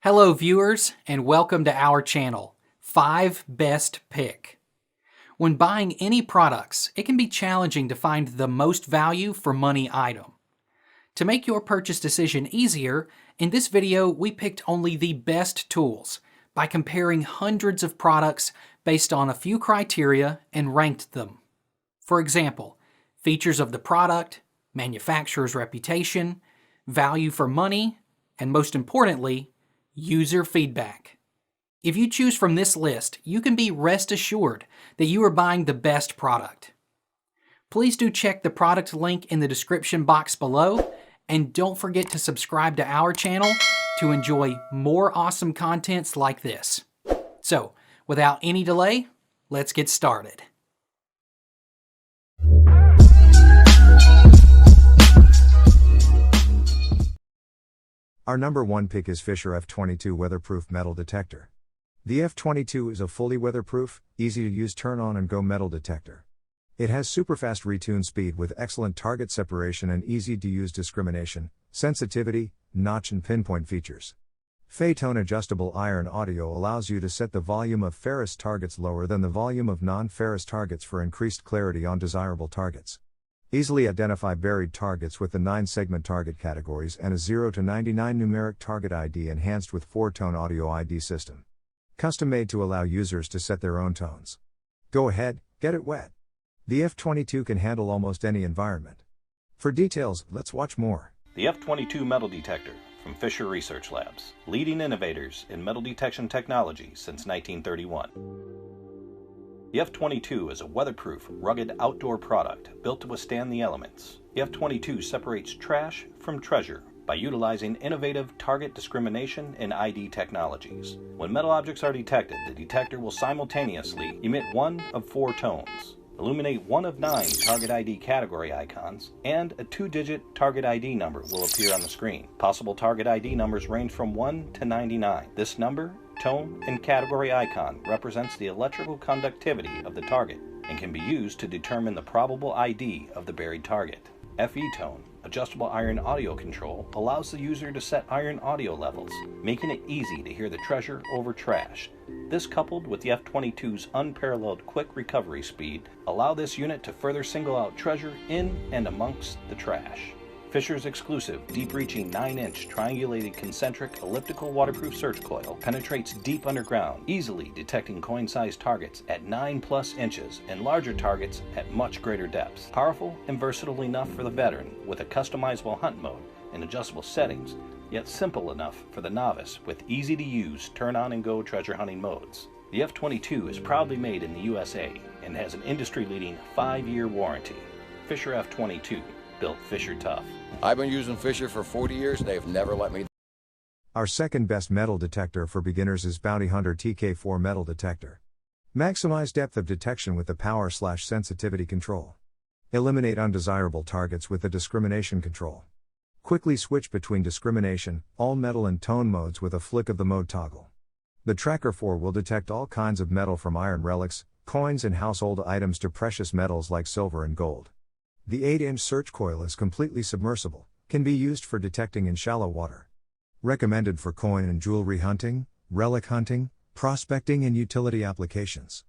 Hello viewers, and welcome to our channel, 5 Best Pick. When buying any products, it can be challenging to find the most value for money item. To make your purchase decision easier, in this video we picked only the best tools by comparing hundreds of products based on a few criteria and ranked them. For example, features of the product, manufacturer's reputation, value for money, and most importantly, user feedback. If you choose from this list, you can be rest assured that you are buying the best product. Please do check the product link in the description box below, and don't forget to subscribe to our channel to enjoy more awesome contents like this. So, without any delay, let's get started. Our number one pick is Fisher F22 Weatherproof Metal Detector. The F22 is a fully weatherproof, easy-to-use turn-on and go metal detector. It has super-fast retune speed with excellent target separation and easy-to-use discrimination, sensitivity, notch and pinpoint features. Phaeton adjustable iron audio allows you to set the volume of ferrous targets lower than the volume of non-ferrous targets for increased clarity on desirable targets. Easily identify buried targets with the 9-segment target categories and a 0 to 99 numeric target ID enhanced with 4-tone audio ID system. Custom made to allow users to set their own tones. Go ahead, get it wet. The F22 can handle almost any environment. For details, let's watch more. The F22 Metal Detector from Fisher Research Labs, leading innovators in metal detection technology since 1931. The F22 is a weatherproof, rugged outdoor product built to withstand the elements. The F22 separates trash from treasure by utilizing innovative target discrimination and ID technologies. When metal objects are detected, the detector will simultaneously emit one of 4 tones, illuminate one of 9 target ID category icons, and a 2-digit target ID number will appear on the screen. Possible target ID numbers range from 1 to 99. This number, tone, and category icon represents the electrical conductivity of the target and can be used to determine the probable ID of the buried target. FE tone, adjustable iron audio control, allows the user to set iron audio levels, making it easy to hear the treasure over trash. This, coupled with the F22's unparalleled quick recovery speed, allow this unit to further single out treasure in and amongst the trash. Fisher's exclusive, deep-reaching 9-inch triangulated concentric elliptical waterproof search coil penetrates deep underground, easily detecting coin-sized targets at 9+ inches and larger targets at much greater depths. Powerful and versatile enough for the veteran with a customizable hunt mode and adjustable settings, yet simple enough for the novice with easy-to-use turn-on and go treasure hunting modes. The F22 is proudly made in the USA and has an industry-leading 5-year warranty. Fisher F22, built Fisher tough. I've been using Fisher for 40 years. They've never let me. Our second best metal detector for beginners is Hunter TK4 Metal Detector. Maximize depth of detection with the power/sensitivity control. Eliminate undesirable targets with the discrimination control. Quickly switch between discrimination, all metal and tone modes with a flick of the mode toggle. The Tracker 4 will detect all kinds of metal from iron relics, coins and household items to precious metals like silver and gold. The 8-inch search coil is completely submersible, can be used for detecting in shallow water. Recommended for coin and jewelry hunting, relic hunting, prospecting and utility applications.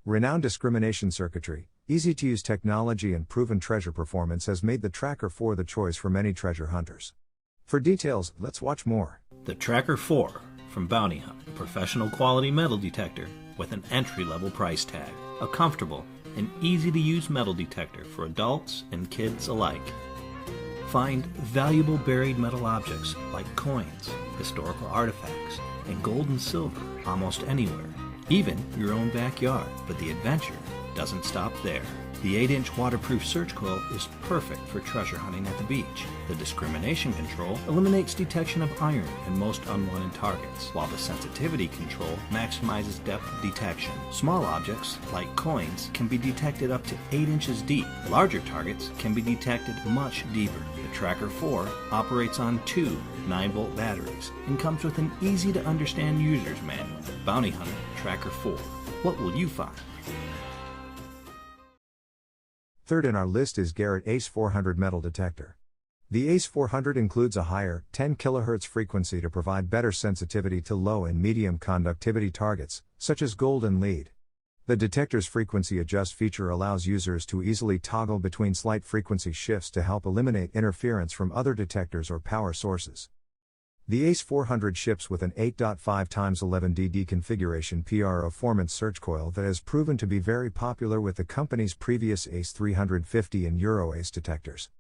Renowned discrimination circuitry, easy-to-use technology and proven treasure performance has made the Tracker 4 the choice for many treasure hunters. For details, let's watch more. The Tracker 4 from Bounty Hunt, a professional quality metal detector with an entry-level price tag. A comfortable and easy-to-use metal detector for adults and kids alike. Find valuable buried metal objects like coins, historical artifacts, and gold and silver almost anywhere, even your own backyard. But the adventure doesn't stop there. The 8-inch waterproof search coil is perfect for treasure hunting at the beach. The discrimination control eliminates detection of iron and most unwanted targets, while the sensitivity control maximizes depth of detection. Small objects, like coins, can be detected up to 8 inches deep. Larger targets can be detected much deeper. The Tracker 4 operates on 2 9-volt batteries and comes with an easy-to-understand user's manual. Bounty Hunter Tracker 4. What will you find? Third in our list is Garrett Ace 400 Metal Detector. The ACE 400 includes a higher 10 kHz frequency to provide better sensitivity to low and medium conductivity targets, such as gold and lead. The detector's frequency adjust feature allows users to easily toggle between slight frequency shifts to help eliminate interference from other detectors or power sources. The ACE 400 ships with an 8.5x11DD configuration PRO formant search coil that has proven to be very popular with the company's previous ACE 350 and Euro ACE detectors.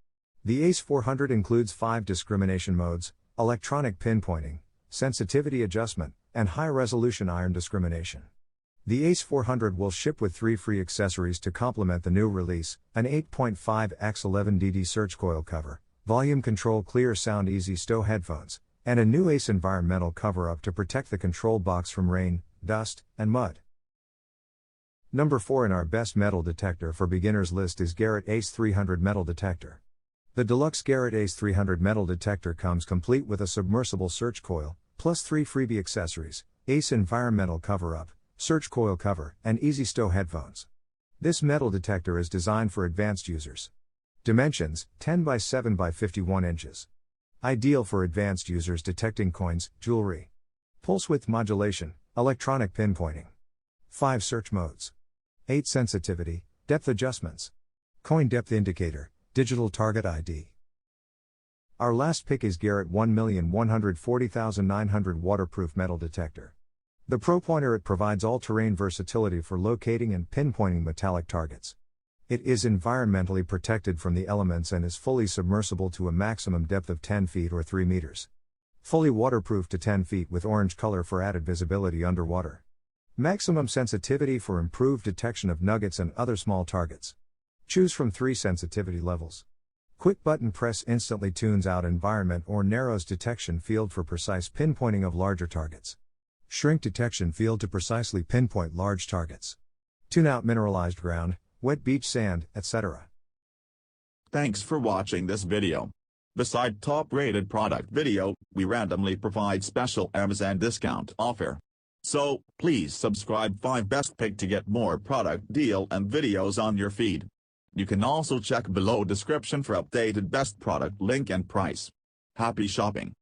The ACE 400 includes 5 discrimination modes: electronic pinpointing, sensitivity adjustment, and high-resolution iron discrimination. The ACE 400 will ship with 3 free accessories to complement the new release: an 8.5x11DD search coil cover, volume control clear sound easy stow headphones, and a new ACE environmental cover-up to protect the control box from rain, dust, and mud. Number 4 in our best metal detector for beginners list is Garrett Ace 300 metal detector. The deluxe Garrett Ace 300 metal detector comes complete with a submersible search coil, plus 3 freebie accessories: ACE environmental cover-up, search coil cover, and easy stow headphones. This metal detector is designed for advanced users. Dimensions: 10 by 7 by 51 inches. Ideal for advanced users detecting coins, jewelry. Pulse width modulation, electronic pinpointing. 5 search modes. 8 sensitivity, depth adjustments. Coin depth indicator, digital target ID. Our last pick is Garrett 1,140,900 waterproof metal detector. The Pro Pointer. It provides all-terrain versatility for locating and pinpointing metallic targets. It is environmentally protected from the elements and is fully submersible to a maximum depth of 10 feet or 3 meters. Fully waterproof to 10 feet with orange color for added visibility underwater. Maximum sensitivity for improved detection of nuggets and other small targets. Choose from 3 sensitivity levels. Quick button press instantly tunes out environment or narrows detection field for precise pinpointing of larger targets. Shrink detection field to precisely pinpoint large targets. Tune out mineralized ground, wet beach sand, etc. Thanks for watching this video. Beside top-rated product video, we randomly provide special Amazon discount offer. So, please subscribe 5 Best Pick to get more product deal and videos on your feed. You can also check below description for updated best product link and price. Happy shopping!